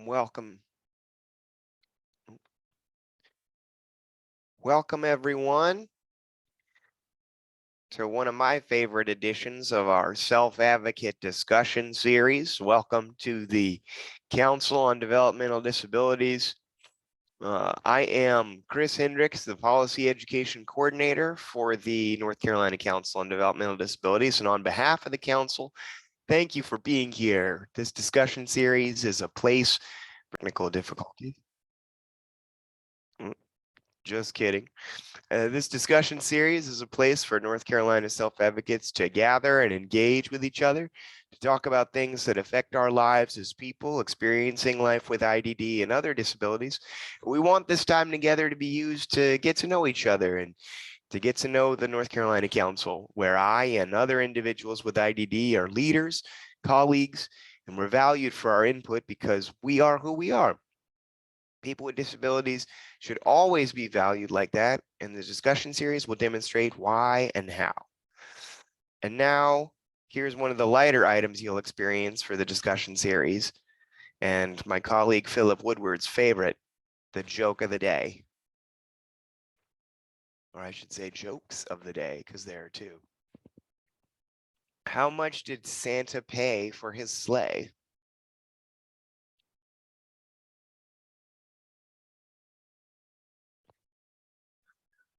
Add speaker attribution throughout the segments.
Speaker 1: Welcome. Welcome everyone to one of my favorite editions of our self-advocate discussion series. Welcome to the Council on Developmental Disabilities. I am Chris Hendrix, the Policy Education Coordinator for the North Carolina Council on Developmental Disabilities. And on behalf of the Council, thank you for being here. This discussion series is a place for technical difficulties. Just kidding. This discussion series is a place for North Carolina self-advocates to gather and engage with each other, to talk about things that affect our lives as people experiencing life with IDD and other disabilities. We want this time together to be used to get to know each other and to get to know the North Carolina Council, where I and other individuals with IDD are leaders, colleagues, and we're valued for our input because we are who we are. People with disabilities should always be valued like that, and the discussion series will demonstrate why and how. And now, here's one of the lighter items you'll experience for the discussion series, and my colleague Philip Woodward's favorite, the joke of the day. Or I should say jokes of the day, because there are two. How much did Santa pay for his sleigh?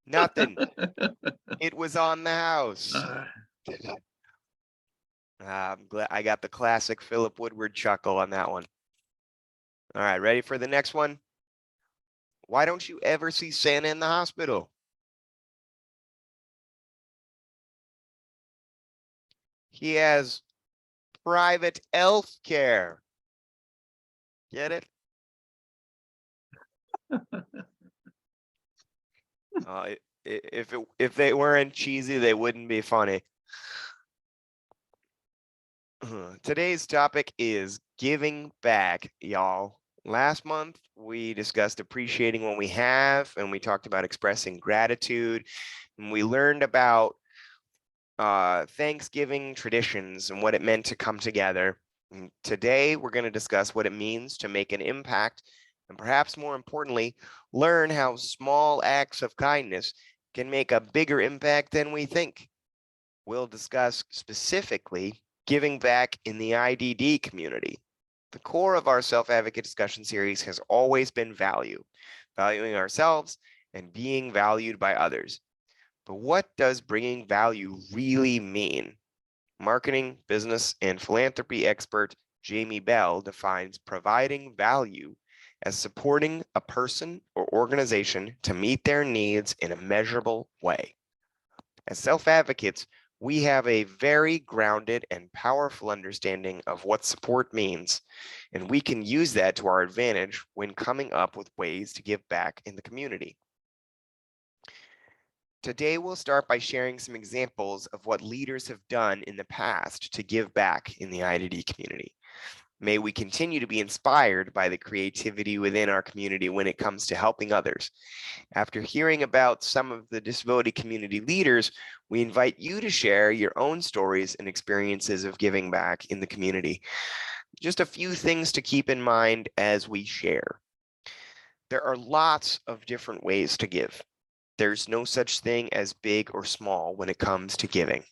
Speaker 1: Nothing. It was on the house. I'm glad I got the classic Philip Woodward chuckle on that one. All right, ready for the next one? Why don't you ever see Santa in the hospital? He has private health care. Get it? If they weren't cheesy, they wouldn't be funny. Today's topic is giving back, y'all. Last month, we discussed appreciating what we have, and we talked about expressing gratitude, and we learned about Thanksgiving traditions and what it meant to come together. And today, we're going to discuss what it means to make an impact, and perhaps more importantly, learn how small acts of kindness can make a bigger impact than we think. We'll discuss specifically giving back in the IDD community. The core of our self-advocate discussion series has always been valuing ourselves and being valued by others. But what does bringing value really mean? Marketing, business, and philanthropy expert Jamie Bell defines providing value as supporting a person or organization to meet their needs in a measurable way. As self-advocates, we have a very grounded and powerful understanding of what support means, and we can use that to our advantage when coming up with ways to give back in the community. Today, we'll start by sharing some examples of what leaders have done in the past to give back in the IDD community. May we continue to be inspired by the creativity within our community when it comes to helping others. After hearing about some of the disability community leaders, we invite you to share your own stories and experiences of giving back in the community. Just a few things to keep in mind as we share. There are lots of different ways to give. There's no such thing as big or small when it comes to giving.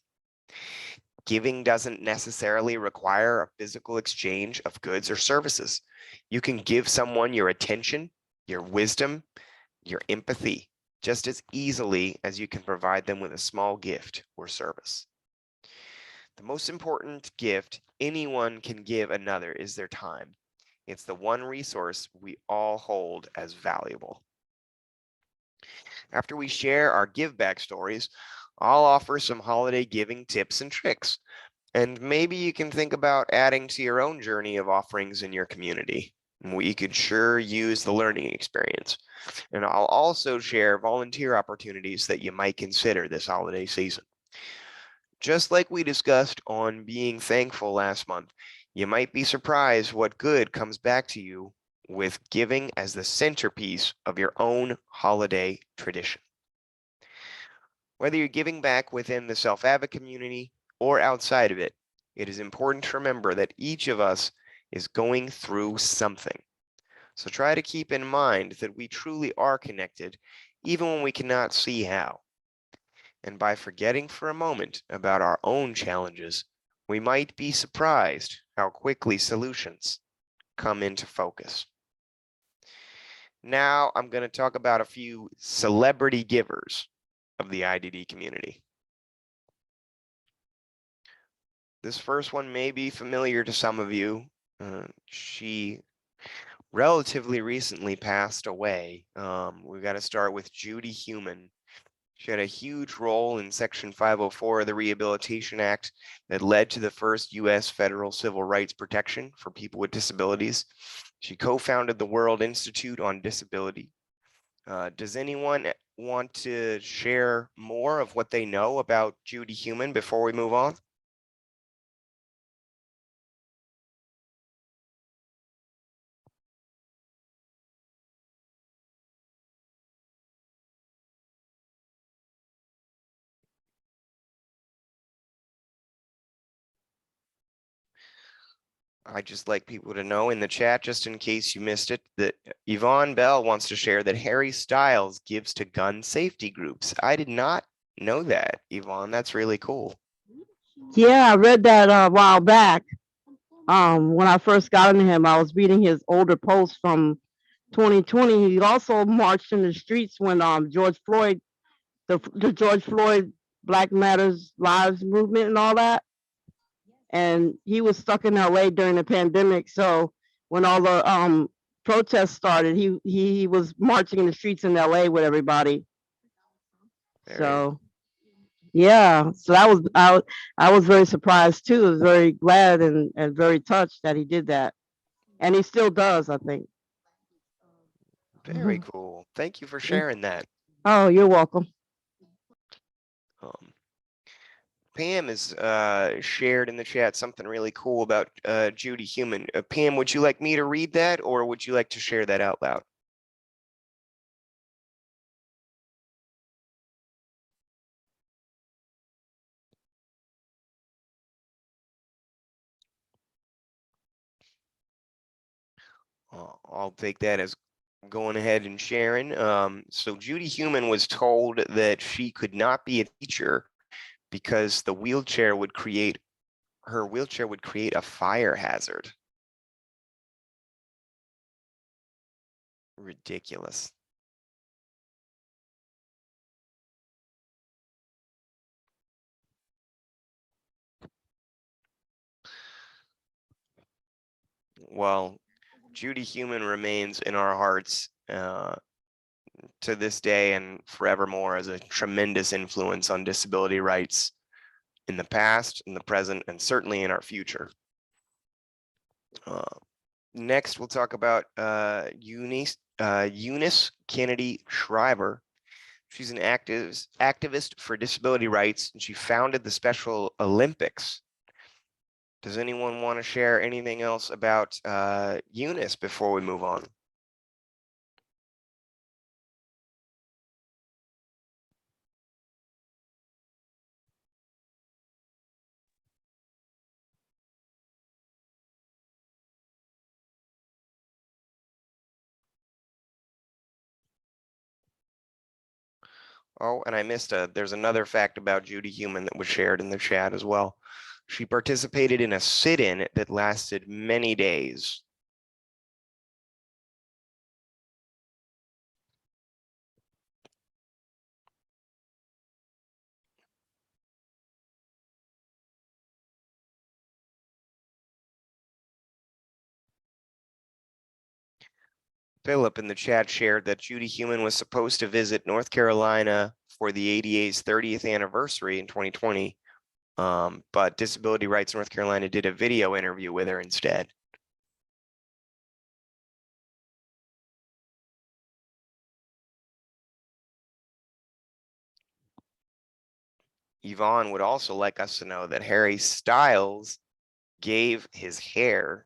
Speaker 1: Giving doesn't necessarily require a physical exchange of goods or services. You can give someone your attention, your wisdom, your empathy, just as easily as you can provide them with a small gift or service. The most important gift anyone can give another is their time. It's the one resource we all hold as valuable. After we share our give back stories, I'll offer some holiday giving tips and tricks. And maybe you can think about adding to your own journey of offerings in your community. We could sure use the learning experience. And I'll also share volunteer opportunities that you might consider this holiday season. Just like we discussed on being thankful last month, you might be surprised what good comes back to you with giving as the centerpiece of your own holiday tradition. Whether you're giving back within the self-advocate community or outside of it, it is important to remember that each of us is going through something. So try to keep in mind that we truly are connected, even when we cannot see how. And by forgetting for a moment about our own challenges, we might be surprised how quickly solutions come into focus. Now I'm going to talk about a few celebrity givers of the IDD community. This first one may be familiar to some of you. She relatively recently passed away. We've got to start with Judy Heumann. She had a huge role in Section 504 of the Rehabilitation Act that led to the first U.S. federal civil rights protection for people with disabilities. She co-founded the World Institute on Disability. Does anyone want to share more of what they know about Judy Heumann before we move on? I'd just like people to know in the chat, just in case you missed it, that Yvonne Bell wants to share that Harry Styles gives to gun safety groups. I did not know that, Yvonne. That's really cool.
Speaker 2: Yeah, I read that a while back. When I first got into him, I was reading his older posts from 2020. He also marched in the streets when George Floyd, the George Floyd Black Matters Lives movement and all that. And he was stuck in LA during the pandemic. So when all the protests started, he was marching in the streets in LA with everybody. So yeah, so I was very surprised too. I was very glad and very touched that he did that, and he still does, I think.
Speaker 1: Very cool. Thank you for sharing that.
Speaker 2: Oh, you're welcome.
Speaker 1: Pam has shared in the chat something really cool about Judy Heumann. Pam, would you like me to read that, or would you like to share that out loud? I'll take that as going ahead and sharing. So Judy Heumann was told that she could not be a teacher because her wheelchair would create a fire hazard. Ridiculous. Well, Judy Heumann remains in our hearts to this day and forevermore as a tremendous influence on disability rights in the past, in the present, and certainly in our future. Next, we'll talk about Eunice Kennedy Shriver. She's an activist for disability rights, and she founded the Special Olympics. Does anyone want to share anything else about Eunice before we move on? Oh, and I missed there's another fact about Judy Heumann that was shared in the chat as well. She participated in a sit-in that lasted many days. Philip in the chat shared that Judy Heumann was supposed to visit North Carolina for the ADA's 30th anniversary in 2020, but Disability Rights North Carolina did a video interview with her instead. Yvonne would also like us to know that Harry Styles gave his hair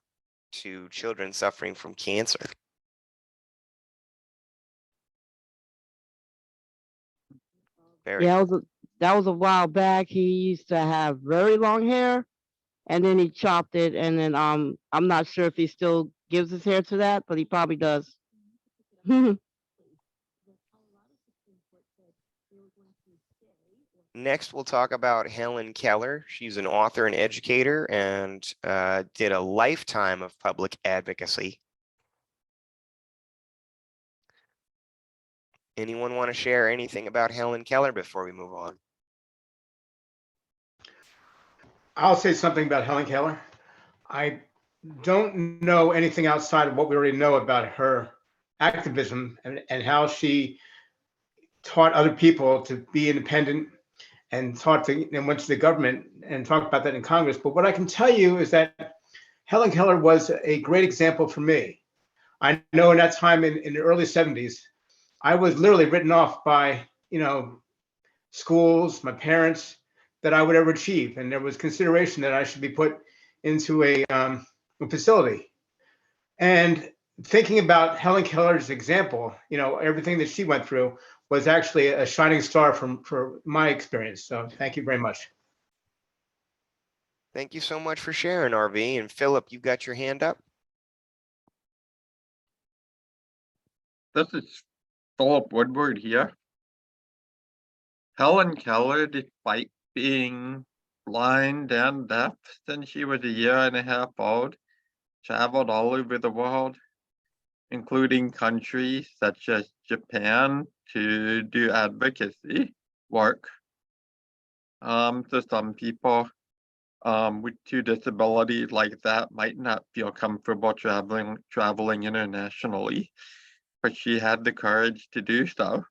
Speaker 1: to children suffering from cancer.
Speaker 2: Yeah, that was a while back. He used to have very long hair, and then he chopped it, and then I'm not sure if he still gives his hair to that, but he probably does.
Speaker 1: Next, we'll talk about Helen Keller. She's an author and educator and did a lifetime of public advocacy. Anyone want to share anything about Helen Keller before we move on?
Speaker 3: I'll say something about Helen Keller. I don't know anything outside of what we already know about her activism and how she taught other people to be independent and went to the government and talked about that in Congress. But what I can tell you is that Helen Keller was a great example for me. I know in that time in the early 70s, I was literally written off by, schools, my parents, that I would ever achieve. And there was consideration that I should be put into a facility. And thinking about Helen Keller's example, everything that she went through was actually a shining star for my experience. So thank you very much.
Speaker 1: Thank you so much for sharing, RV. And Philip, you got your hand up?
Speaker 4: This is Philip Woodward here. Helen Keller, despite being blind and deaf since she was a year and a half old, traveled all over the world, including countries such as Japan, to do advocacy work. So some people with two disabilities like that might not feel comfortable traveling internationally, but she had the courage to do so.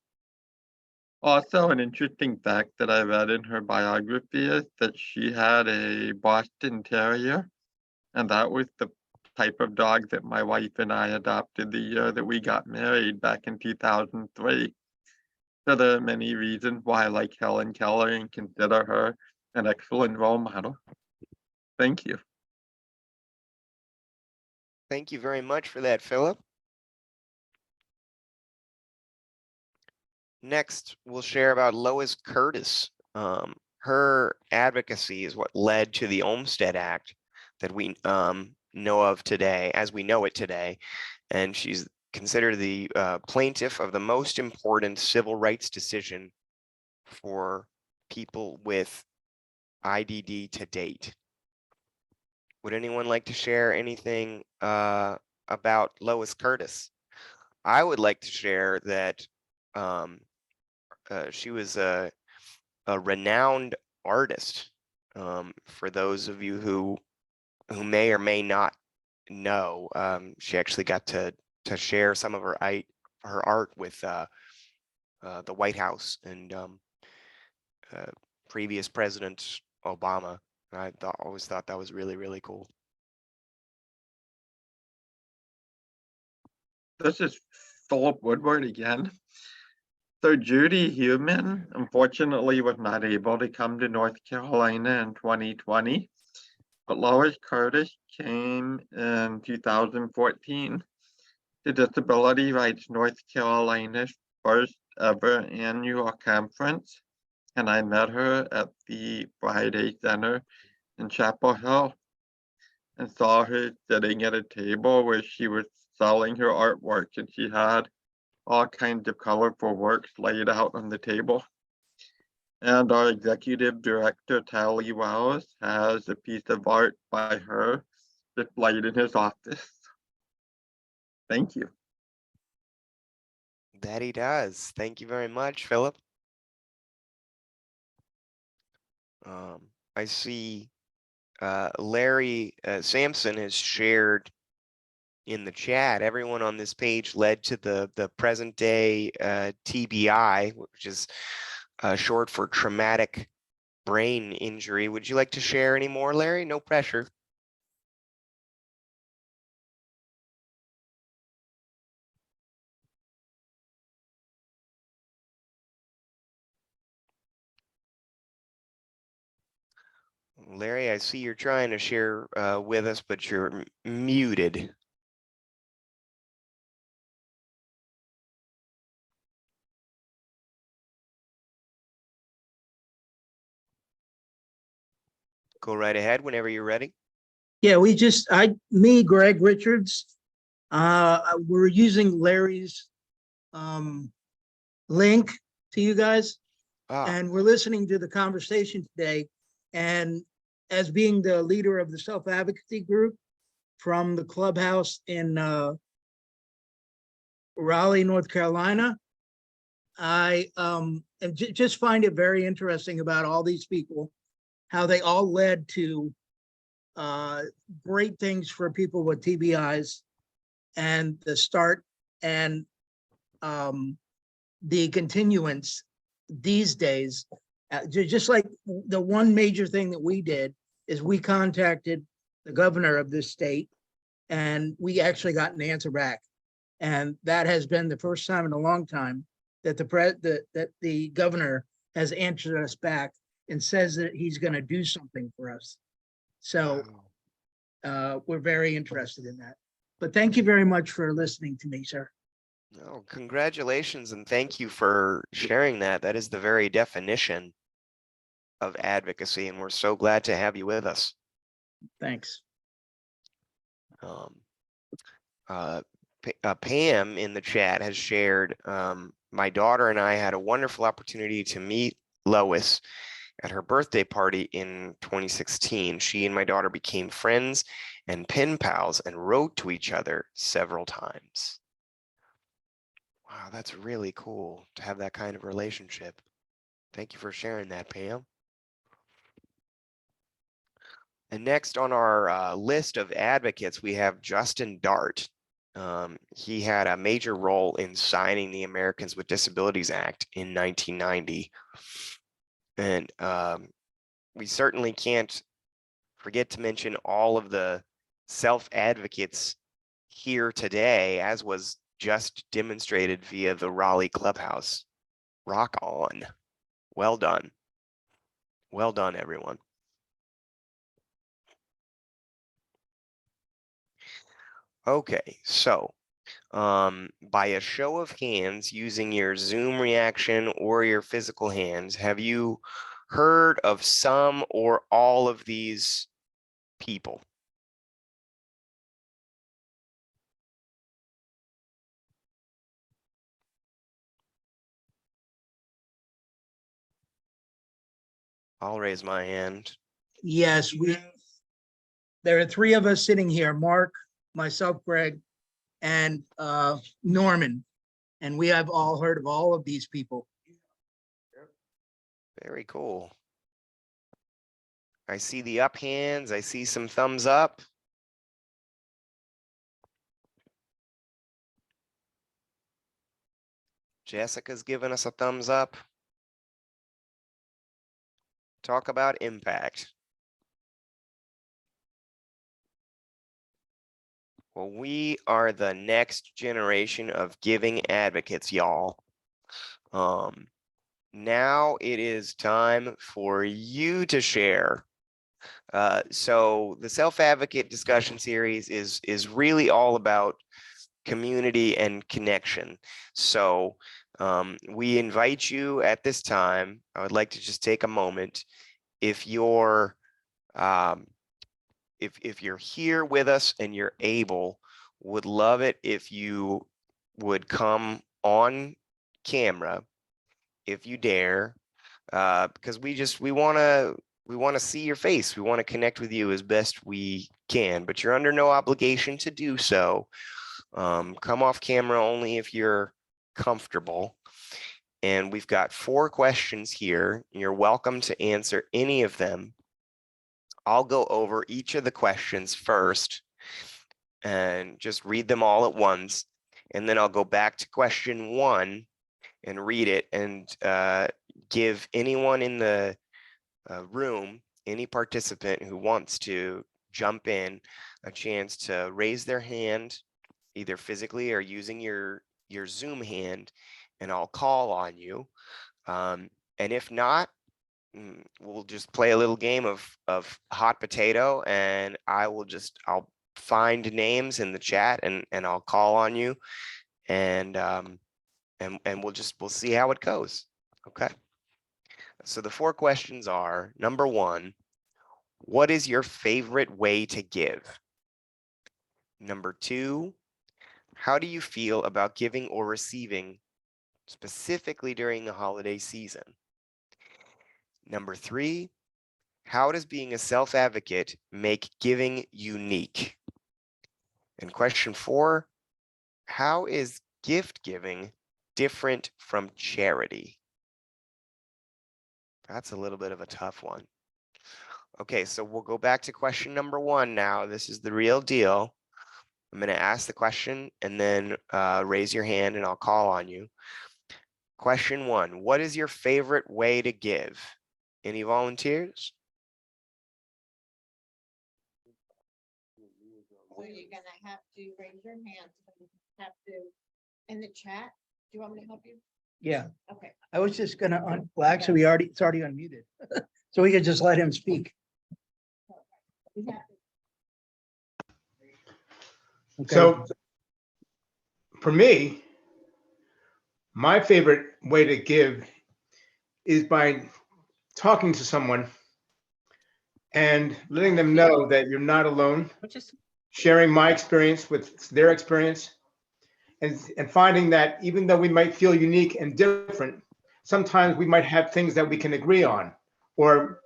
Speaker 4: Also, an interesting fact that I read in her biography is that she had a Boston Terrier, and that was the type of dog that my wife and I adopted the year that we got married back in 2003. So there are many reasons why I like Helen Keller and consider her an excellent role model. Thank you.
Speaker 1: Thank you very much for that, Philip. Next, we'll share about Lois Curtis. Her advocacy is what led to the Olmstead Act that we know of today, as we know it today. And she's considered the plaintiff of the most important civil rights decision for people with IDD to date. Would anyone like to share anything about Lois Curtis? I would like to share that she was a renowned artist. For those of you who may or may not know, she actually got to share some of her art with the White House and previous President Obama. I always thought that was really, really cool.
Speaker 4: This is Philip Woodward again. So Judy Heumann, unfortunately, was not able to come to North Carolina in 2020, but Lois Curtis came in 2014 to Disability Rights North Carolina's first ever annual conference, and I met her at the Friday Center in Chapel Hill and saw her sitting at a table where she was selling her artwork, and she had all kinds of colorful works laid out on the table. And our executive director, Tally Wells, has a piece of art by her displayed in his office. Thank you.
Speaker 1: That he does. Thank you very much, Philip. I see Larry Sampson has shared in the chat. Everyone on this page led to the present day TBI, which is short for traumatic brain injury. Would you like to share any more, Larry? No pressure. Larry, I see you're trying to share with us, but you're muted. Go right ahead whenever you're ready.
Speaker 5: Yeah, Greg Richards, We're using Larry's link to you guys,
Speaker 1: Ah,
Speaker 5: and we're listening to the conversation today. And as being the leader of the self-advocacy group from the clubhouse in Raleigh, North Carolina, I just find it very interesting about all these people, how they all led to great things for people with TBIs, and the start and the continuance these days. Just like the one major thing that we did is we contacted the governor of this state, and we actually got an answer back. And that has been the first time in a long time that the governor has answered us back and says that he's going to do something for us. So
Speaker 1: wow.
Speaker 5: we're very interested in that. But thank you very much for listening to me, sir.
Speaker 1: No, congratulations and thank you for sharing that. That is the very definition of advocacy, and we're so glad to have you with us.
Speaker 5: Thanks.
Speaker 1: Pam in the chat has shared, my daughter and I had a wonderful opportunity to meet Lois at her birthday party in 2016. She and my daughter became friends and pen pals and wrote to each other several times. Wow, that's really cool to have that kind of relationship. Thank you for sharing that, Pam. And next on our list of advocates, we have Justin Dart. He had a major role in signing the Americans with Disabilities Act in 1990. And we certainly can't forget to mention all of the self-advocates here today, as was just demonstrated via the Raleigh Clubhouse. Rock on. Well done. Well done, everyone. Okay, so by a show of hands, using your Zoom reaction or your physical hands, have you heard of some or all of these people? I'll raise my hand.
Speaker 5: Yes, there are three of us sitting here, Mark, myself, Greg, and Norman. And we have all heard of all of these people.
Speaker 1: Very cool. I see the up hands. I see some thumbs up. Jessica's giving us a thumbs up. Talk about impact. Well, we are the next generation of giving advocates, y'all. Now it is time for you to share. So the self-advocate discussion series is really all about community and connection. So we invite you at this time. I would like to just take a moment. If you're if you're here with us and you're able, would love it if you would come on camera if you dare, because we want to see your face. We want to connect with you as best we can, but you're under no obligation to do so. Come off camera only if you're comfortable. And we've got 4 questions here. You're welcome to answer any of them. I'll go over each of the questions first and just read them all at once. And then I'll go back to question 1 and read it and give anyone in the room, any participant who wants to jump in, a chance to raise their hand, either physically or using your Zoom hand, and I'll call on you. And if not, we'll just play a little game of hot potato, and I'll find names in the chat and I'll call on you, and we'll see how it goes. Okay. So the 4 questions are: number 1, what is your favorite way to give? Number 2, How do you feel about giving or receiving specifically during the holiday season? Number 3, how does being a self-advocate make giving unique? And question 4, how is gift giving different from charity? That's a little bit of a tough one. Okay, so we'll go back to question number 1 now. This is the real deal. I'm going to ask the question and then raise your hand and I'll call on you. Question 1, what is your favorite way to give? Any volunteers?
Speaker 6: So you're gonna have to raise your hand. So you have to, in the chat, do you want me to help you?
Speaker 5: Yeah,
Speaker 6: Okay.
Speaker 5: I was just gonna, well, actually, it's already unmuted. So we could just let him speak.
Speaker 6: We have to-
Speaker 5: Okay.
Speaker 3: So for me, my favorite way to give is by talking to someone and letting them know that you're not alone, sharing my experience with their experience, and finding that even though we might feel unique and different, sometimes we might have things that we can agree on, or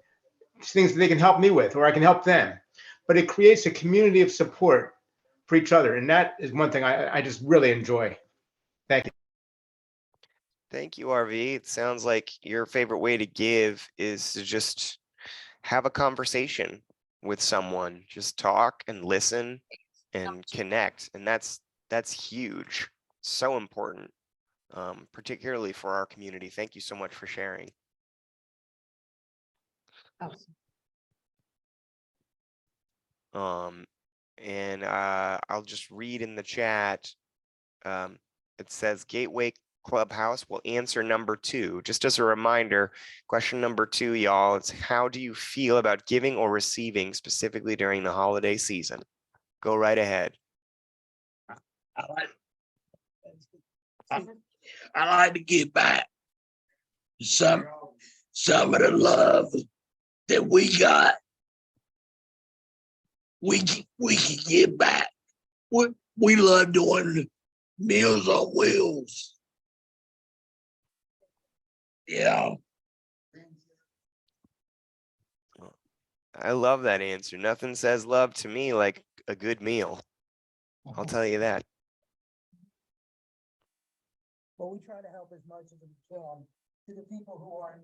Speaker 3: things that they can help me with, or I can help them. But it creates a community of support for each other. And that is one thing I just really enjoy. Thank you.
Speaker 1: Thank you, RV. It sounds like your favorite way to give is to just have a conversation with someone, just talk and listen and connect. And that's huge, so important, particularly for our community. Thank you so much for sharing. And I'll just read in the chat. It says Gateway Clubhouse will answer number 2. Just as a reminder, question number 2, y'all, it's how do you feel about giving or receiving specifically during the holiday season? Go right ahead.
Speaker 7: I like to give back some of the love that we got. We can give back. We love doing Meals on Wheels. Yeah.
Speaker 1: I love that answer. Nothing says love to me like a good meal. I'll tell you that.
Speaker 5: Well, we try to help as much as we can to the people who aren't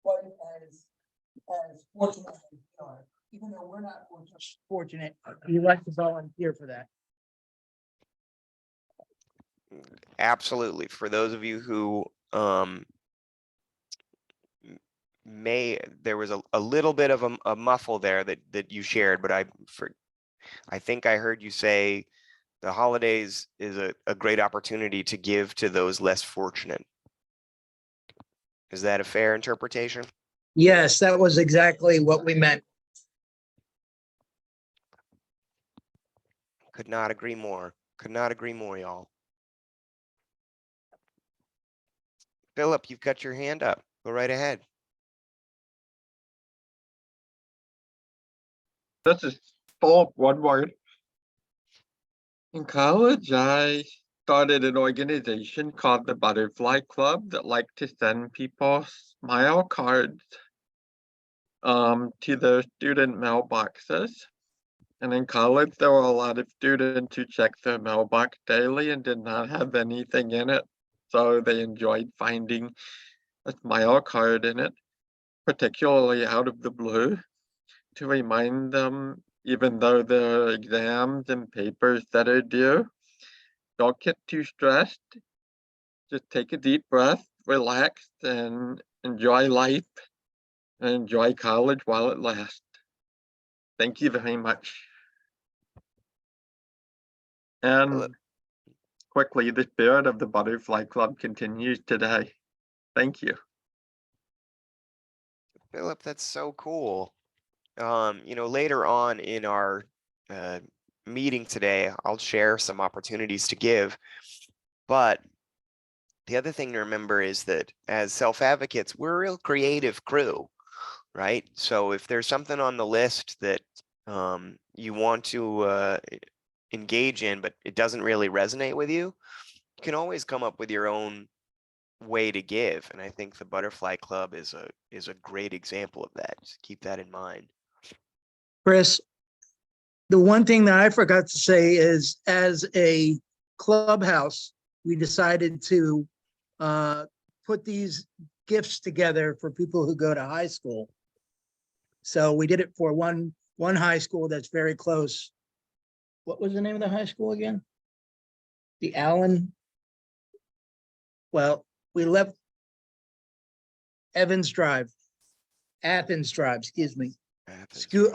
Speaker 5: quite as fortunate as we are. Even though we're not fortunate, we like to volunteer for that.
Speaker 1: Absolutely. For those of you who there was a little bit of a muffle there that you shared, but I think I heard you say the holidays is a great opportunity to give to those less fortunate. Is that a fair interpretation?
Speaker 5: Yes, that was exactly what we meant.
Speaker 1: Could not agree more. Could not agree more, y'all. Philip, you've got your hand up. Go right ahead.
Speaker 4: This is all one word. In college, I started an organization called the Butterfly Club that liked to send people smile cards to their student mailboxes. And in college, there were a lot of students who checked their mailbox daily and did not have anything in it. So they enjoyed finding a smile card in it, particularly out of the blue, to remind them, even though there are exams and papers that are due, don't get too stressed. Just take a deep breath, relax, and enjoy life and enjoy college while it lasts. Thank you very much. And quickly, the spirit of the Butterfly Club continues today. Thank you.
Speaker 1: Philip, that's so cool. Later on in our meeting today, I'll share some opportunities to give. But the other thing to remember is that as self-advocates, we're a real creative crew, right? So if there's something on the list that you want to engage in, but it doesn't really resonate with you, you can always come up with your own way to give. And I think the Butterfly Club is a great example of that. Just keep that in mind.
Speaker 5: Chris, the one thing that I forgot to say is, as a clubhouse, we decided to put these gifts together for people who go to high school. So we did it for one high school that's very close. What was the name of the high school again? The Allen. Well, we left Athens Drive, excuse me.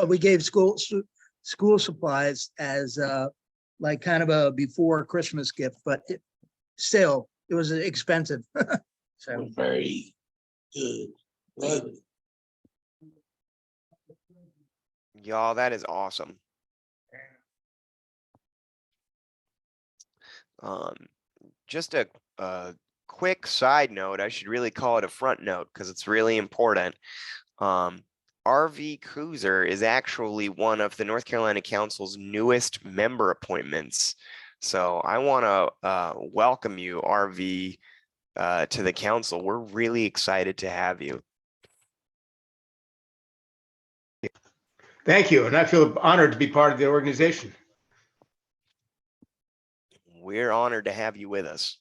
Speaker 5: We gave school supplies as like kind of a before Christmas gift, but still, it was expensive. So
Speaker 7: Very good. Love it.
Speaker 1: Y'all, that is awesome. Just a quick side note, I should really call it a front note because it's really important. RV Cruiser is actually one of the North Carolina Council's newest member appointments. So I want to welcome you, RV, to the council. We're really excited to have you.
Speaker 3: Thank you. And I feel honored to be part of the organization.
Speaker 1: We're honored to have you with us.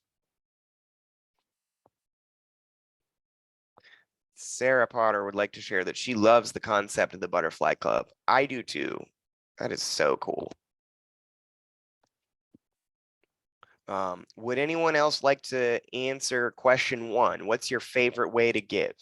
Speaker 1: Sarah Potter would like to share that she loves the concept of the Butterfly Club. I do too. That is so cool. Would anyone else like to answer question 1? What's your favorite way to give?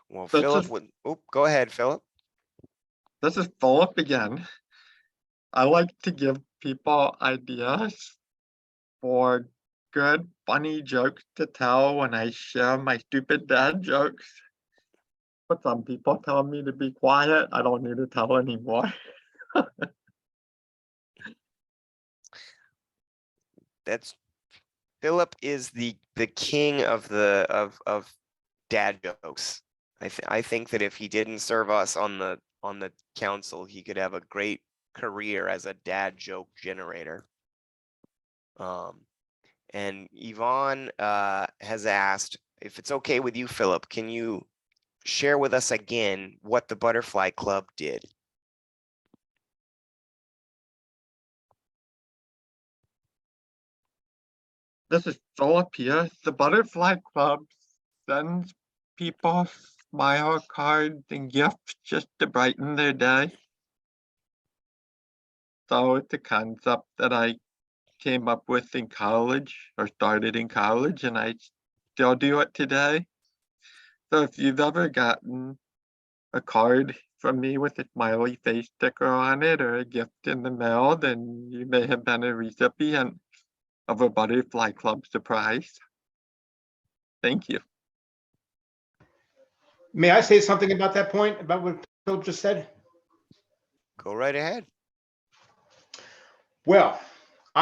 Speaker 1: Well,
Speaker 4: This
Speaker 1: Philip
Speaker 4: is-
Speaker 1: would, oh, go ahead, Philip.
Speaker 4: This is Philip again. I like to give people ideas for good, funny jokes to tell when I share my stupid dad jokes. But some people tell me to be quiet. I don't need to tell anymore.
Speaker 1: That's Philip is the king of of dad jokes. I think that if he didn't serve us on the council, he could have a great career as a dad joke generator. And Yvonne has asked, if it's okay with you, Philip, can you share with us again what the Butterfly Club did?
Speaker 4: This is Philip here. The Butterfly Club sends people smile cards and gifts just to brighten their day. So it's a concept that I came up with in college, or started in college, and I still do it today. So if you've ever gotten a card from me with a smiley face sticker on it, or a gift in the mail, then you may have been a recipient of a Butterfly Club surprise. Thank you.
Speaker 3: May I say something about that point, about what Philip just said?
Speaker 1: Go right ahead.
Speaker 3: Well,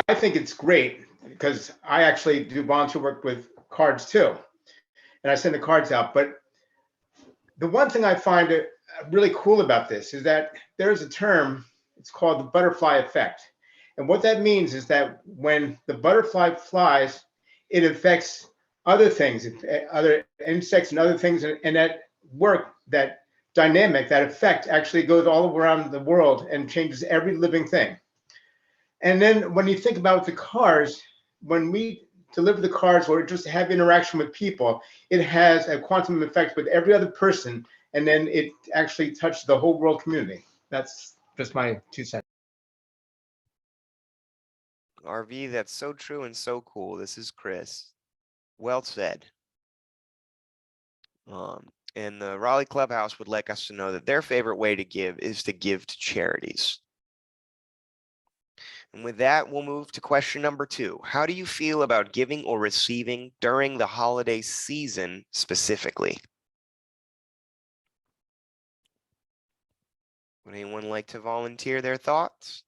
Speaker 3: I think it's great because I actually do volunteer work with cards too. And I send the cards out. But the one thing I find really cool about this is that there's a term, it's called the butterfly effect. And what that means is that when the butterfly flies, it affects other things, other insects and other things. And that work, that dynamic, that effect actually goes all around the world and changes every living thing. And then when you think about the cars, when we deliver the cars or just have interaction with people, it has a quantum effect with every other person. And then it actually touches the whole world community. That's just my 2 cents.
Speaker 1: RV, that's so true and so cool. This is Chris. Well said. And the Raleigh Clubhouse would like us to know that their favorite way to give is to give to charities. And with that, we'll move to question number 2. How do you feel about giving or receiving during the holiday season specifically? Would anyone like to volunteer their thoughts?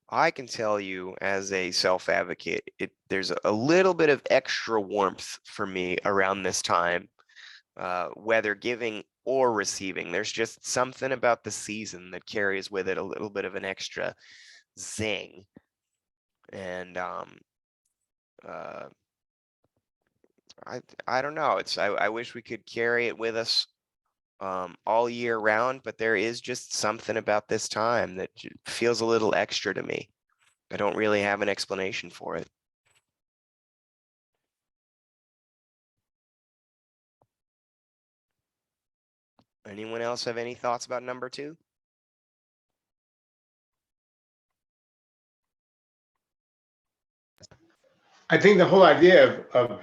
Speaker 1: I can tell you as a self-advocate, there's a little bit of extra warmth for me around this time, whether giving or receiving. There's just something about the season that carries with it a little bit of an extra zing. And uh, I don't know. I wish we could carry it with us all year round, but there is just something about this time that feels a little extra to me. I don't really have an explanation for it. Anyone else have any thoughts about number 2?
Speaker 3: I think the whole idea of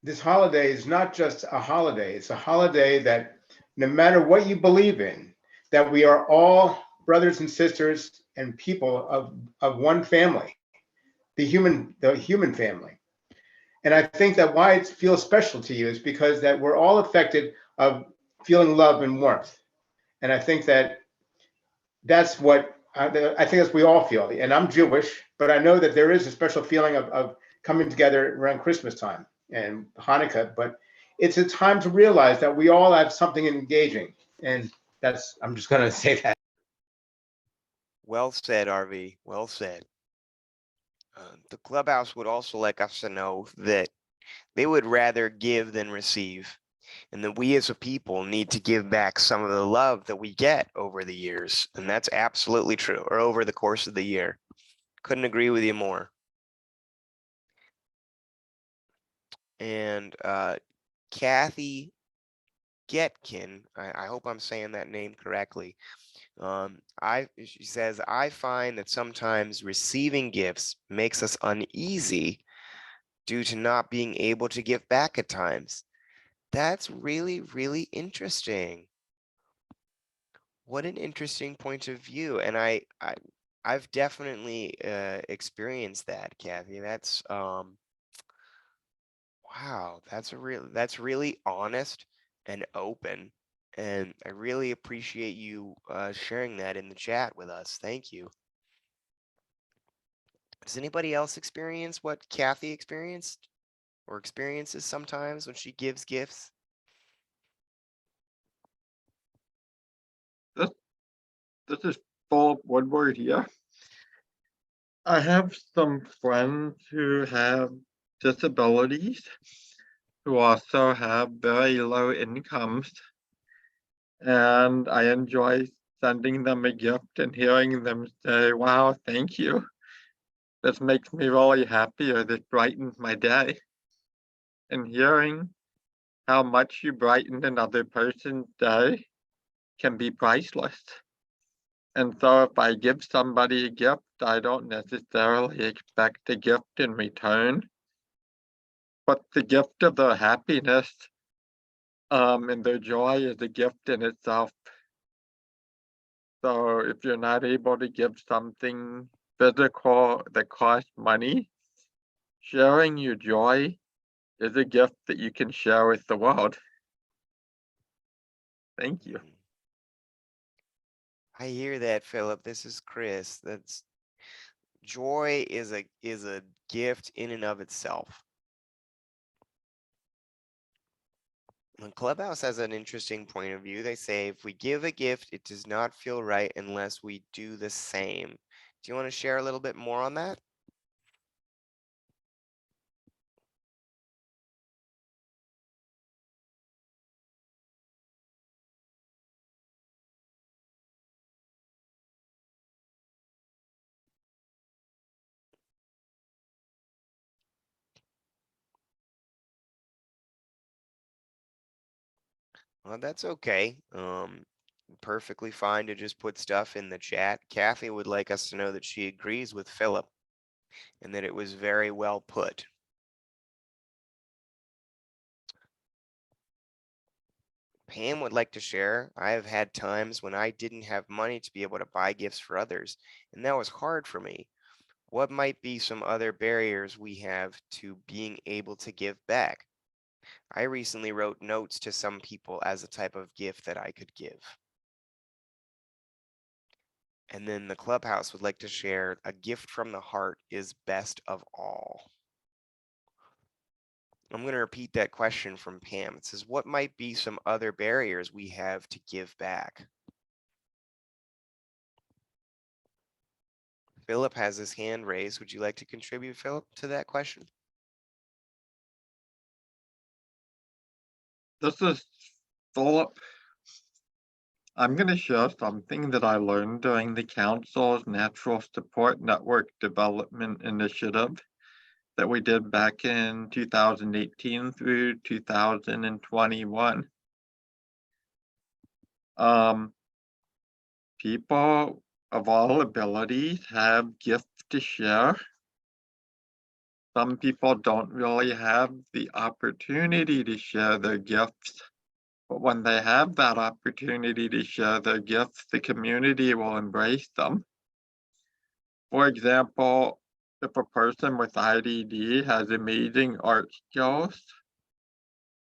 Speaker 3: this holiday is not just a holiday. It's a holiday that no matter what you believe in, that we are all brothers and sisters and people of one family, the human family. And I think that why it feels special to you is because that we're all affected of feeling love and warmth. And I think that that's what I think that's we all feel. And I'm Jewish, but I know that there is a special feeling of coming together around Christmas time and Hanukkah. But it's a time to realize that we all have something engaging. And that's, I'm just going to say that.
Speaker 1: Well said, RV. Well said. The clubhouse would also like us to know that they would rather give than receive, and that we as a people need to give back some of the love that we get over the years. And that's absolutely true, or over the course of the year. Couldn't agree with you more. And Kathy Getkin, I hope I'm saying that name correctly. She says, I find that sometimes receiving gifts makes us uneasy due to not being able to give back at times. That's really, really interesting. What an interesting point of view. And I've definitely experienced that, Kathy. That's wow, that's really honest and open. And I really appreciate you sharing that in the chat with us. Thank you. Does anybody else experience what Kathy experienced or experiences sometimes when she gives gifts?
Speaker 4: This is Bob Woodward here. I have some friends who have disabilities who also have very low incomes, and I enjoy sending them a gift and hearing them say, wow, thank you. This makes me really happy, or this brightens my day. And hearing how much you brighten another person's day can be priceless. And so if I give somebody a gift, I don't necessarily expect a gift in return, but the gift of their happiness and their joy is a gift in itself. So if you're not able to give something physical that costs money, sharing your joy is a gift that you can share with the world. Thank you.
Speaker 1: I hear that, Philip. This is Chris. That's joy is a gift in and of itself. And Clubhouse has an interesting point of view. They say if we give a gift, it does not feel right unless we do the same. Do you want to share a little bit more on that? Well, that's okay. Perfectly fine to just put stuff in the chat. Kathy would like us to know that she agrees with Philip and that it was very well put. Pam would like to share, I have had times when I didn't have money to be able to buy gifts for others, and that was hard for me. What might be some other barriers we have to being able to give back? I recently wrote notes to some people as a type of gift that I could give. And then the clubhouse would like to share, a gift from the heart is best of all. I'm going to repeat that question from Pam. It says, what might be some other barriers we have to give back? Philip has his hand raised. Would you like to contribute, Philip, to that question?
Speaker 4: This is Philip. I'm going to share something that I learned during the Council's Natural Support Network Development Initiative that we did back in 2018 through 2021. People of all abilities have gifts to share. Some people don't really have the opportunity to share their gifts, but when they have that opportunity to share their gifts, the community will embrace them. For example, if a person with IDD has amazing art skills,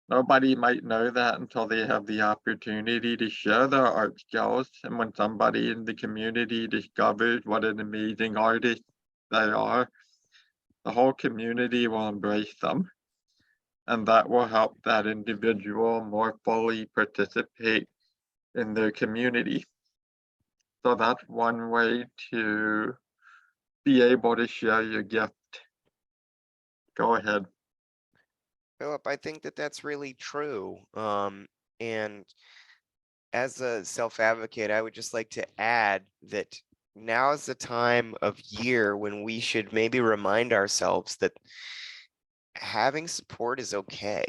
Speaker 4: nobody might know that until they have the opportunity to share their art skills. And when somebody in the community discovers what an amazing artist they are, the whole community will embrace them. And that will help that individual more fully participate in their community. So that's one way to be able to share your gift. Go ahead.
Speaker 1: Philip, I think that that's really true. And as a self-advocate, I would just like to add that now is the time of year when we should maybe remind ourselves that having support is okay.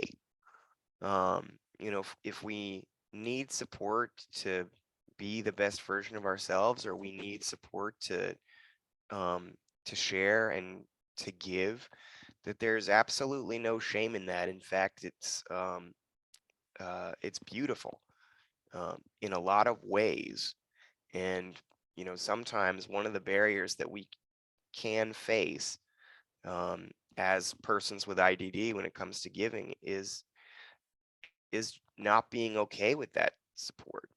Speaker 1: You know, if we need support to be the best version of ourselves, or we need support to share and to give, that there's absolutely no shame in that. In fact, it's beautiful in a lot of ways. And you know, sometimes one of the barriers that we can face as persons with IDD when it comes to giving is not being okay with that support.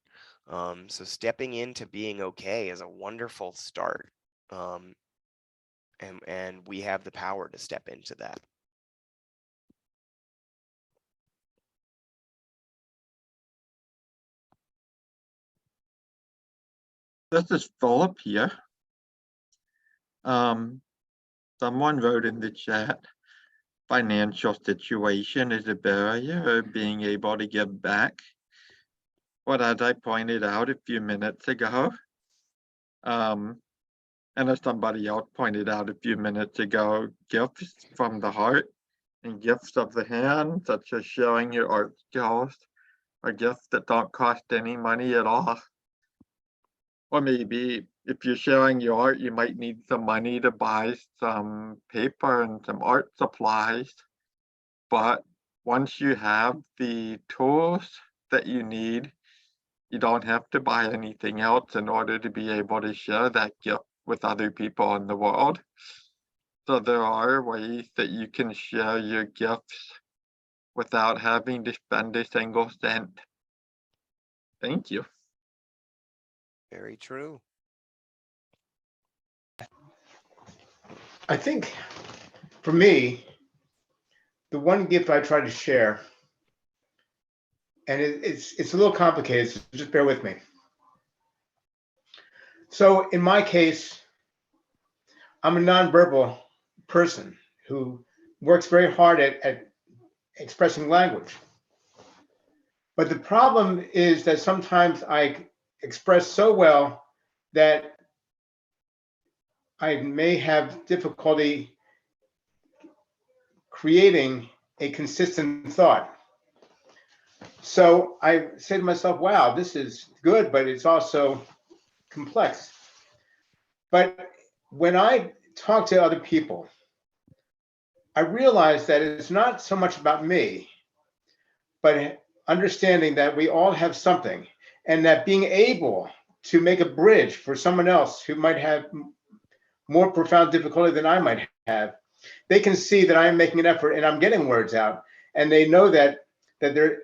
Speaker 1: So stepping into being okay is a wonderful start. And we have the power to step into that.
Speaker 4: This is Philip here. Someone wrote in the chat, financial situation is a barrier of being able to give back. But as I pointed out a few minutes ago, and as somebody else pointed out a few minutes ago, gifts from the heart and gifts of the hand, such as sharing your art skills, are gifts that don't cost any money at all. Or maybe if you're sharing your art, you might need some money to buy some paper and some art supplies. But once you have the tools that you need, you don't have to buy anything else in order to be able to share that gift with other people in the world. So there are ways that you can share your gifts without having to spend a single cent. Thank you.
Speaker 1: Very true.
Speaker 3: I think for me, the one gift I try to share, and it's a little complicated, so just bear with me. So in my case, I'm a nonverbal person who works very hard at expressing language. But the problem is that sometimes I express so well that I may have difficulty creating a consistent thought. So I say to myself, wow, this is good, but it's also complex. But when I talk to other people, I realize that it's not so much about me, but understanding that we all have something, and that being able to make a bridge for someone else who might have more profound difficulty than I might have, they can see that I am making an effort and I'm getting words out, and they know that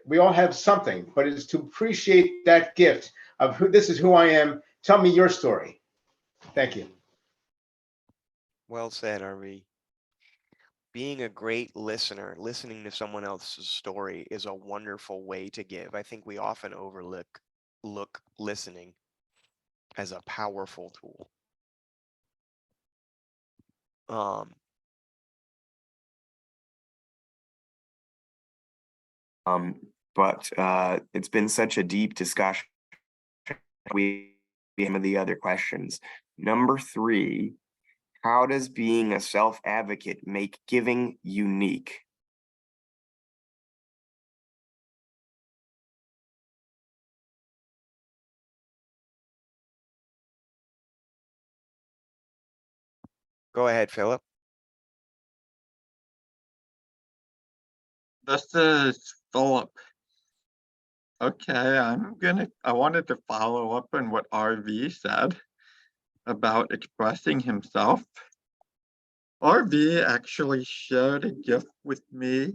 Speaker 3: we all have something, but it's to appreciate that gift of this is who I am. Tell me your story. Thank you.
Speaker 1: Well said, RV. Being a great listener, listening to someone else's story is a wonderful way to give. I think we often overlook listening as a powerful tool.
Speaker 8: But it's been such a deep discussion. We have the other questions. Number 3, how does being a self-advocate make giving unique?
Speaker 1: Go ahead, Philip.
Speaker 4: This is Philip. Okay, I wanted to follow up on what RV said about expressing himself. RV actually shared a gift with me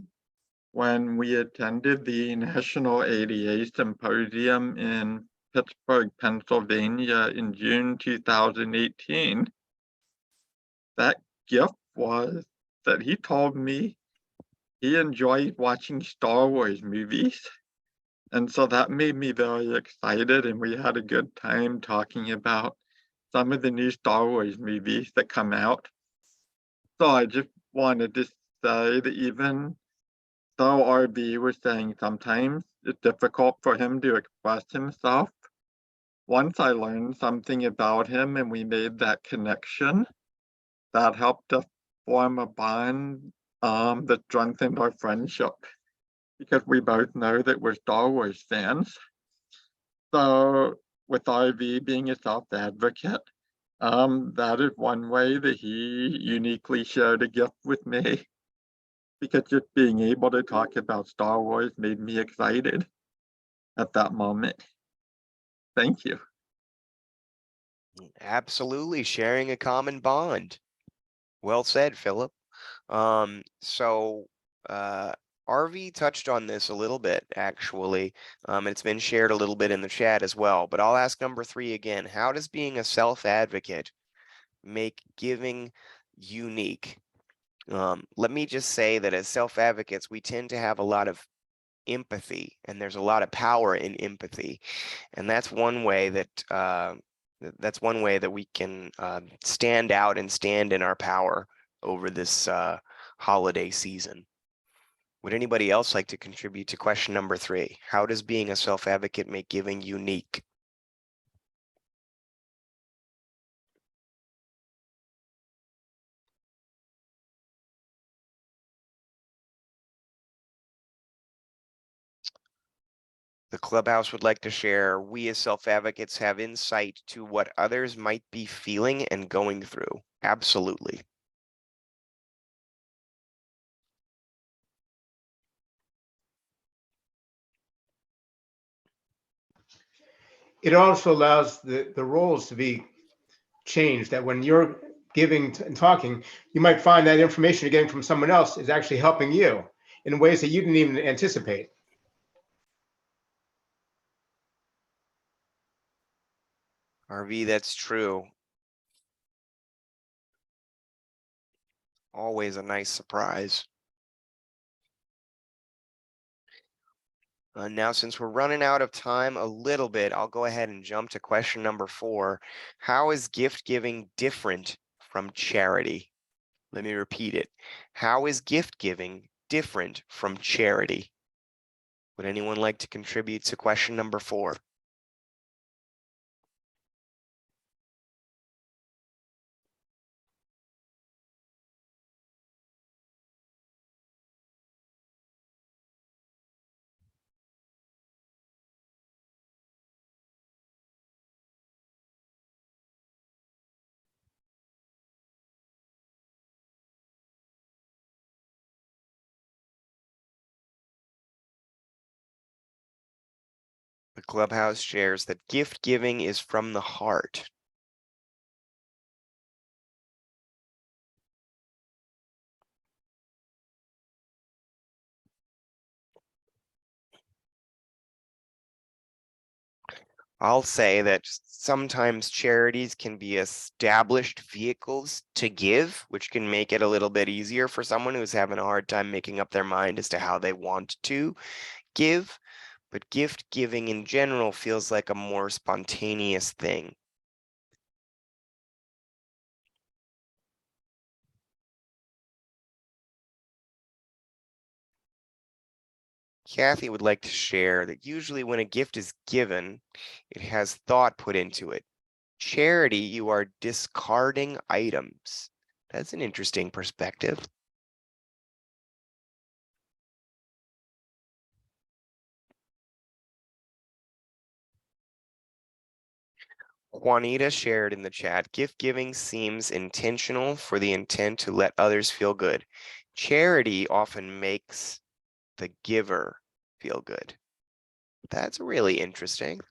Speaker 4: when we attended the National ADA Symposium in Pittsburgh, Pennsylvania in June 2018. That gift was that he told me he enjoyed watching Star Wars movies. And so that made me very excited, and we had a good time talking about some of the new Star Wars movies that come out. So I just wanted to say that even though RB was saying sometimes it's difficult for him to express himself, once I learned something about him and we made that connection, that helped us form a bond that strengthened our friendship, because we both know that we're Star Wars fans. So with RV being a self-advocate, that is one way that he uniquely shared a gift with me, because just being able to talk about Star Wars made me excited at that moment. Thank you.
Speaker 1: Absolutely, sharing a common bond. Well said, Philip. So RV touched on this a little bit, actually. It's been shared a little bit in the chat as well, but I'll ask number 3 again. How does being a self-advocate make giving unique? Let me just say that as self-advocates, we tend to have a lot of empathy, and there's a lot of power in empathy. And that's one way that we can stand out and stand in our power over this holiday season. Would anybody else like to contribute to question number 3? How does being a self-advocate make giving unique? The clubhouse would like to share, we as self-advocates have insight to what others might be feeling and going through. Absolutely.
Speaker 3: It also allows the roles to be changed, that when you're giving and talking, you might find that information you're getting from someone else is actually helping you in ways that you didn't even anticipate.
Speaker 1: RV, that's true. Always a nice surprise. Now, since we're running out of time a little bit, I'll go ahead and jump to question number 4. How is gift giving different from charity? Let me repeat it. How is gift giving different from charity? Would anyone like to contribute to question number 4? The Clubhouse shares that gift giving is from the heart. I'll say that sometimes charities can be established vehicles to give, which can make it a little bit easier for someone who's having a hard time making up their mind as to how they want to give. But gift giving in general feels like a more spontaneous thing. Kathy would like to share that usually when a gift is given, it has thought put into it. Charity, you are discarding items. That's an interesting perspective. Juanita shared in the chat, gift giving seems intentional for the intent to let others feel good. Charity often makes the giver feel good. That's really interesting.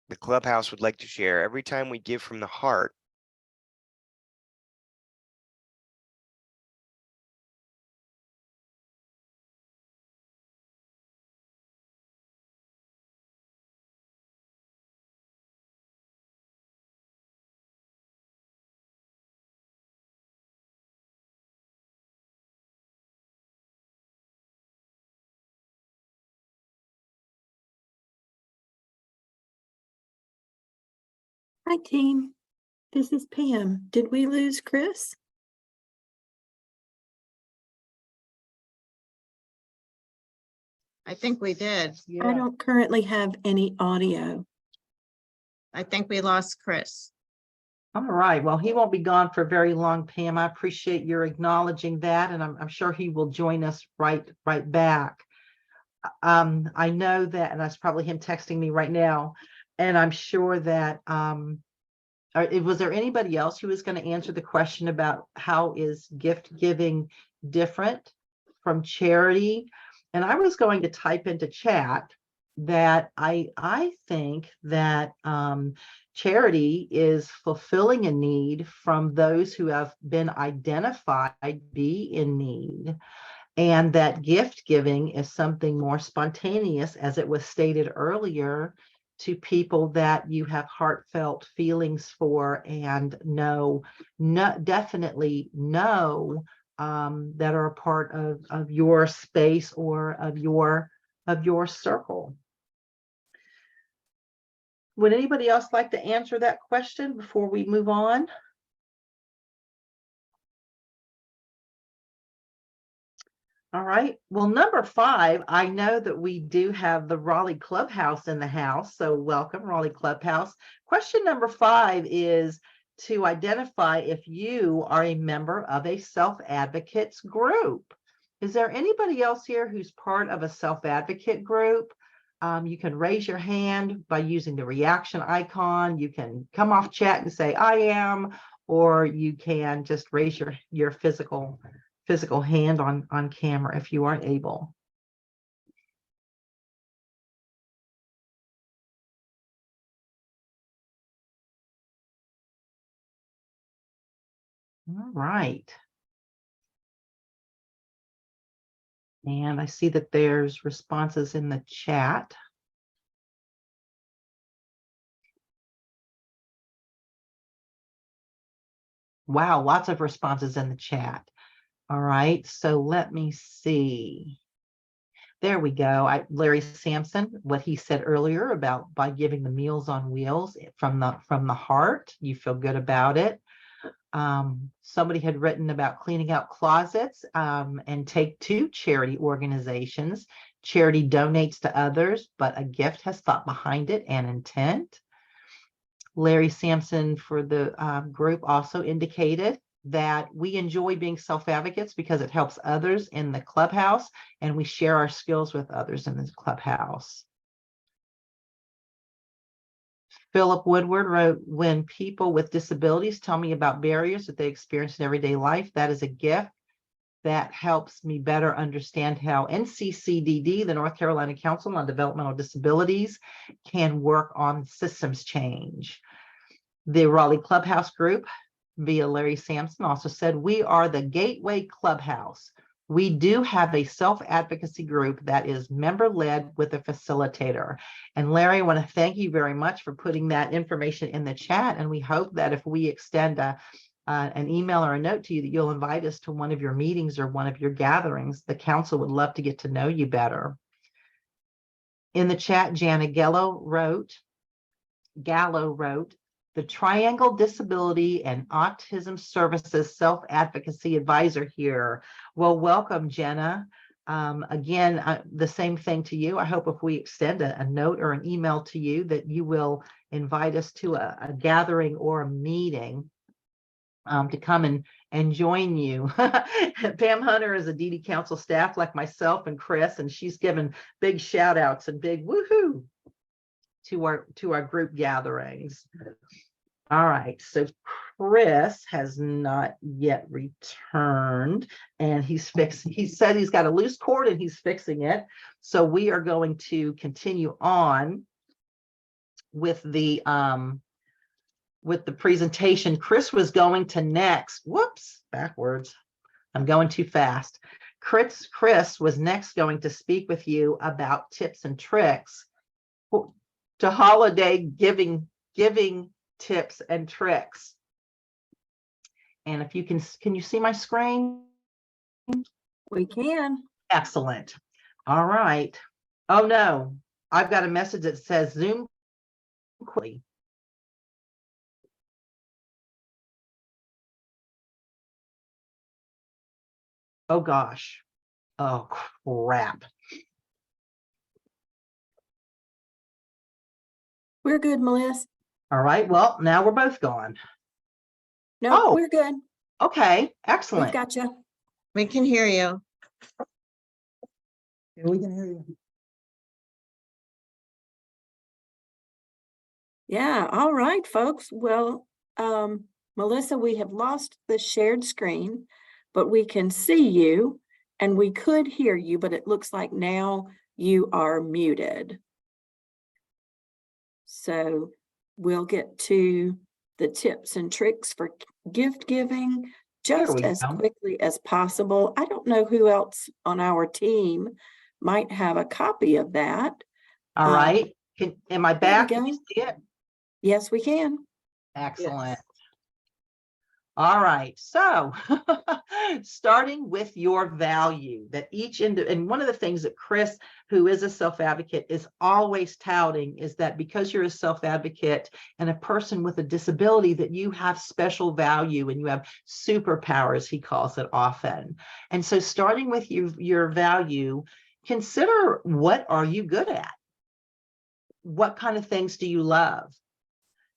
Speaker 1: The Clubhouse would like to share, every time we give from the heart,
Speaker 9: Hi, team. This is Pam. Did we lose Chris?
Speaker 6: I think we did.
Speaker 9: I don't currently have any audio.
Speaker 6: I think we lost Chris.
Speaker 2: All right, well, he won't be gone for very long, Pam. I appreciate your acknowledging that, and I'm sure he will join us right back. I know that, and that's probably him texting me right now, and I'm sure that, was there anybody else who was going to answer the question about how is gift giving different from charity? And I was going to type into chat that I think that charity is fulfilling a need from those who have been identified be in need, and that gift giving is something more spontaneous, as it was stated earlier, to people that you have heartfelt feelings for and definitely know that are a part of your space or of your circle. Would anybody else like to answer that question before we move on? All right. Well, number 5, I know that we do have the Raleigh Clubhouse in the house. So welcome, Raleigh Clubhouse. Question number 5 is to identify if you are a member of a self-advocates group. Is there anybody else here who's part of a self-advocate group? You can raise your hand by using the reaction icon. You can come off chat and say, I am, or you can just raise your physical hand on camera if you aren't able. All right. And I see that there's responses in the chat. Wow, lots of responses in the chat. All right, so let me see. There we go. Larry Sampson, what he said earlier about by giving the Meals on Wheels from the heart, you feel good about it. Somebody had written about cleaning out closets and take to charity organizations. Charity donates to others, but a gift has thought behind it and intent. Larry Sampson for the group also indicated that we enjoy being self-advocates because it helps others in the clubhouse and we share our skills with others in the clubhouse. Philip Woodward wrote, when people with disabilities tell me about barriers that they experience in everyday life, that is a gift. that helps me better understand how NCCDD, the North Carolina Council on Developmental Disabilities, can work on systems change. The Raleigh Clubhouse Group, via Larry Sampson, also said, we are the Gateway Clubhouse. We do have a self-advocacy group that is member-led with a facilitator. And Larry, I want to thank you very much for putting that information in the chat. And we hope that if we extend an email or a note to you, that you'll invite us to one of your meetings or one of your gatherings. The council would love to get to know you better. In the chat, Jana Gallo wrote, the Triangle Disability and Autism Services Self-Advocacy Advisor here. Well, welcome, Jenna. Again, the same thing to you. I hope if we extend a note or an email to you that you will invite us to a gathering or a meeting to come and join you. Pam Hunter is a DD Council staff like myself and Chris, and she's given big shout outs and big woohoo to our group gatherings. All right, so Chris has not yet returned, and he said he's got a loose cord and he's fixing it. So we are going to continue on with the presentation. Chris was going to next. Whoops, backwards. I'm going too fast. Chris was next going to speak with you about tips and tricks to holiday giving tips and tricks. And if you can you see my screen?
Speaker 9: We can.
Speaker 2: Excellent. All right. Oh no, I've got a message that says Zoom quickly. Oh gosh. Oh crap.
Speaker 9: We're good, Melissa.
Speaker 2: All right. Well, now we're both gone.
Speaker 9: No,
Speaker 2: Oh.
Speaker 9: we're good.
Speaker 2: Okay.
Speaker 9: We've
Speaker 2: Excellent.
Speaker 9: got you.
Speaker 6: We can hear you.
Speaker 5: Yeah, we can hear you.
Speaker 9: Yeah. All right, folks. Well, Melissa, we have lost the shared screen, but we can see you and we could hear you, but it looks like now you are muted. So we'll get to the tips and tricks for gift giving just as quickly as possible. I don't know who else on our team might have a copy of that.
Speaker 2: All right. Am I back? Can you see it?
Speaker 9: Yes, we can.
Speaker 2: Excellent.
Speaker 5: Yes.
Speaker 2: All right. So starting with your value that and one of the things that Chris, who is a self-advocate, is always touting is that because you're a self-advocate and a person with a disability, that you have special value and you have superpowers, he calls it often. And so starting with your value, consider, what are you good at? What kind of things do you love?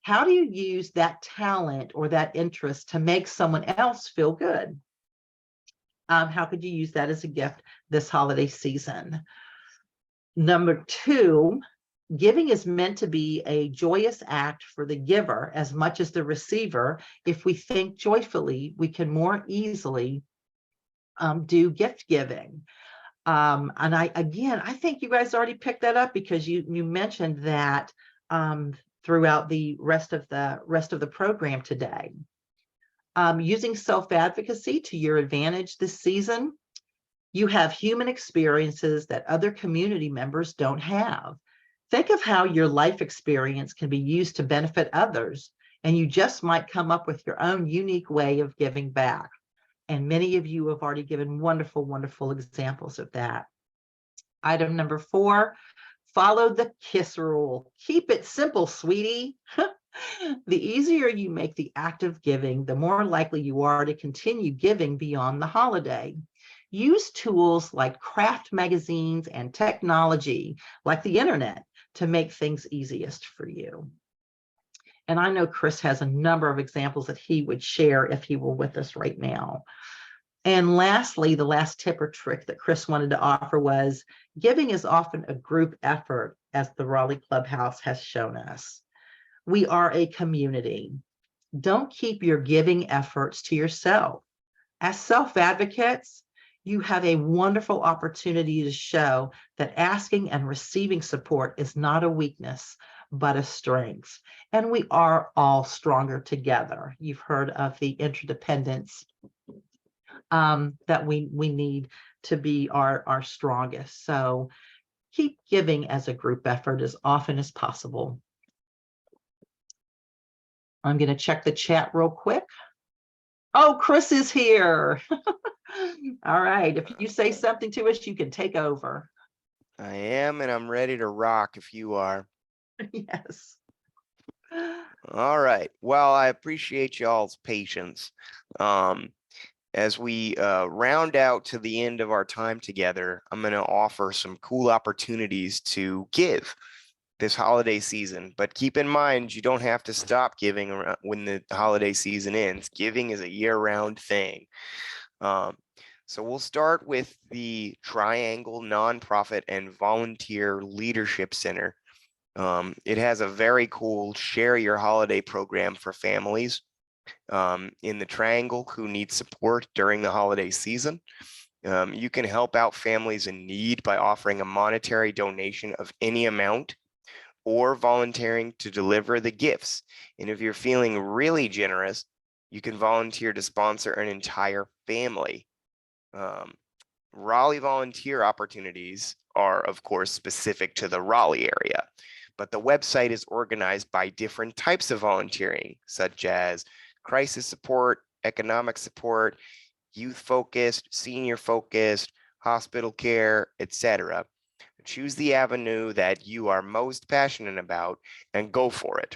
Speaker 2: How do you use that talent or that interest to make someone else feel good? How could you use that as a gift this holiday season? Number 2, giving is meant to be a joyous act for the giver as much as the receiver. If we think joyfully, we can more easily do gift giving. And I think you guys already picked that up because you mentioned that throughout the rest of the program today. Using self-advocacy to your advantage this season, you have human experiences that other community members don't have. Think of how your life experience can be used to benefit others, and you just might come up with your own unique way of giving back. And many of you have already given wonderful, wonderful examples of that. Item number 4, follow the KISS rule. Keep it simple, sweetie. The easier you make the act of giving, the more likely you are to continue giving beyond the holiday. Use tools like craft magazines and technology like the internet to make things easiest for you. And I know Chris has a number of examples that he would share if he were with us right now. And lastly, the last tip or trick that Chris wanted to offer was giving is often a group effort, as the Raleigh Clubhouse has shown us. We are a community. Don't keep your giving efforts to yourself. As self-advocates,
Speaker 10: You have a wonderful opportunity to show that asking and receiving support is not a weakness, but a strength. And we are all stronger together. You've heard of the interdependence that we need to be our strongest. So keep giving as a group effort as often as possible. I'm going to check the chat real quick. Oh, Chris is here. All right. If you say something to us, you can take over.
Speaker 1: I am, and I'm ready to rock if you are.
Speaker 10: Yes.
Speaker 1: All right. Well, I appreciate y'all's patience. As we round out to the end of our time together, I'm going to offer some cool opportunities to give this holiday season. But keep in mind, you don't have to stop giving when the holiday season ends. Giving is a year-round thing. So we'll start with the Triangle Nonprofit and Volunteer Leadership Center. It has a very cool Share Your Holiday program for families in the Triangle who need support during the holiday season. You can help out families in need by offering a monetary donation of any amount or volunteering to deliver the gifts. And if you're feeling really generous, you can volunteer to sponsor an entire family. Raleigh volunteer opportunities are, of course, specific to the Raleigh area, but the website is organized by different types of volunteering, such as crisis support, economic support, youth focused, senior focused, hospital care, etc. Choose the avenue that you are most passionate about and go for it.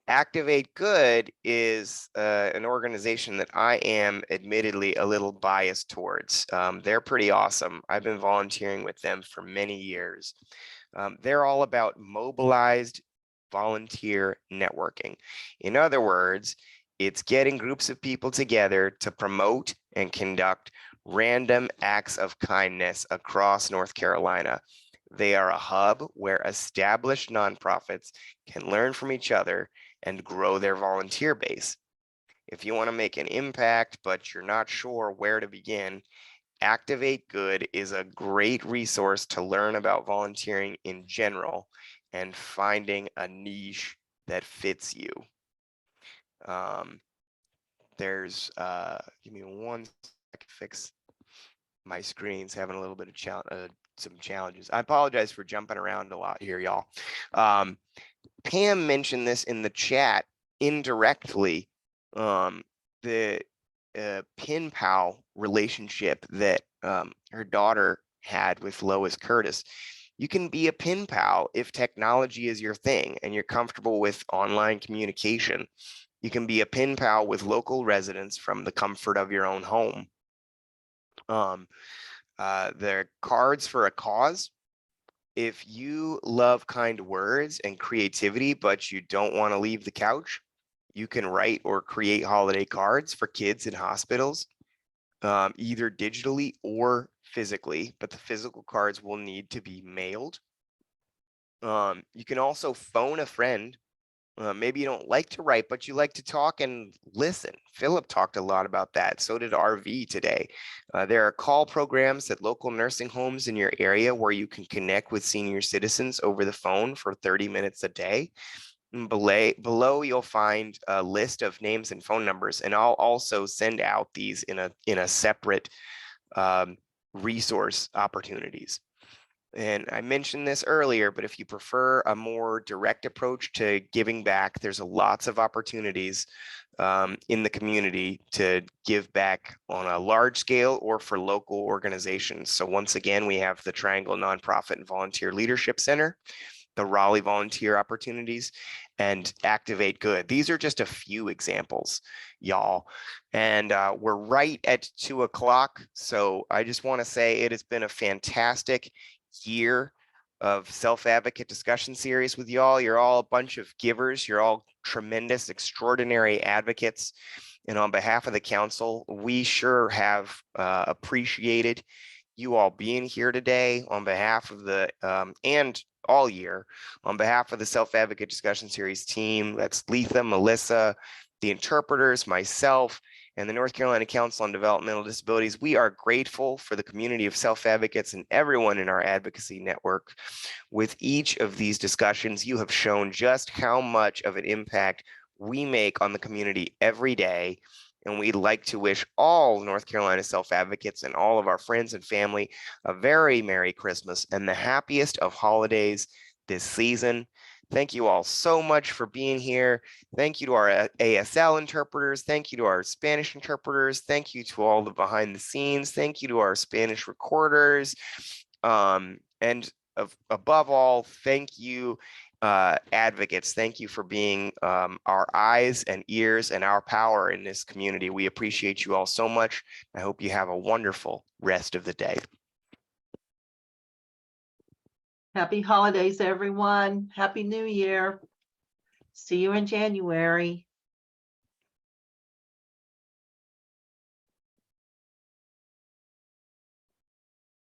Speaker 1: Activate Good is an organization that I am admittedly a little biased towards. They're pretty awesome. I've been volunteering with them for many years. They're all about mobilized volunteer networking. In other words, it's getting groups of people together to promote and conduct random acts of kindness across North Carolina. They are a hub where established nonprofits can learn from each other and grow their volunteer base. If you want to make an impact, but you're not sure where to begin, Activate Good is a great resource to learn about volunteering in general and finding a niche that fits you. Give me one second to fix my screen's having a little bit of some challenges. I apologize for jumping around a lot here, y'all. Pam mentioned this in the chat indirectly. The pen pal relationship that her daughter had with Lois Curtis. You can be a pen pal if technology is your thing and you're comfortable with online communication. You can be a pen pal with local residents from the comfort of your own home. The cards for a cause. If you love kind words and creativity, but you don't want to leave the couch, you can write or create holiday cards for kids in hospitals, either digitally or physically, but the physical cards will need to be mailed. You can also phone a friend. Maybe you don't like to write, but you like to talk and listen. Philip talked a lot about that. So did RV today. There are call programs at local nursing homes in your area where you can connect with senior citizens over the phone for 30 minutes a day. Below you'll find a list of names and phone numbers, and I'll also send out these in a separate resource opportunities. And I mentioned this earlier, but if you prefer a more direct approach to giving back, there's lots of opportunities in the community to give back on a large scale or for local organizations. So once again, we have the Triangle Nonprofit and Volunteer Leadership Center, the Raleigh Volunteer Opportunities, and Activate Good. These are just a few examples, y'all. And we're right at 2 o'clock. So I just want to say it has been a fantastic year of self-advocate discussion series with y'all. You're all a bunch of givers. You're all tremendous, extraordinary advocates. And on behalf of the council, we sure have appreciated you all being here today on behalf of the, and all year, on behalf of the self-advocate discussion series team. That's Letha, Melissa, the interpreters, myself, and the North Carolina Council on Developmental Disabilities, we are grateful for the community of self-advocates and everyone in our advocacy network. With each of these discussions, you have shown just how much of an impact we make on the community every day. And we'd like to wish all North Carolina self-advocates and all of our friends and family a very Merry Christmas and the happiest of holidays this season. Thank you all so much for being here. Thank you to our ASL interpreters. Thank you to our Spanish interpreters. Thank you to all the behind the scenes. Thank you to our Spanish recorders. And above all, thank you, advocates. Thank you for being our eyes and ears and our power in this community. We appreciate you all so much. I hope you have a wonderful rest of the day.
Speaker 10: Happy holidays, everyone. Happy New Year. See you in January.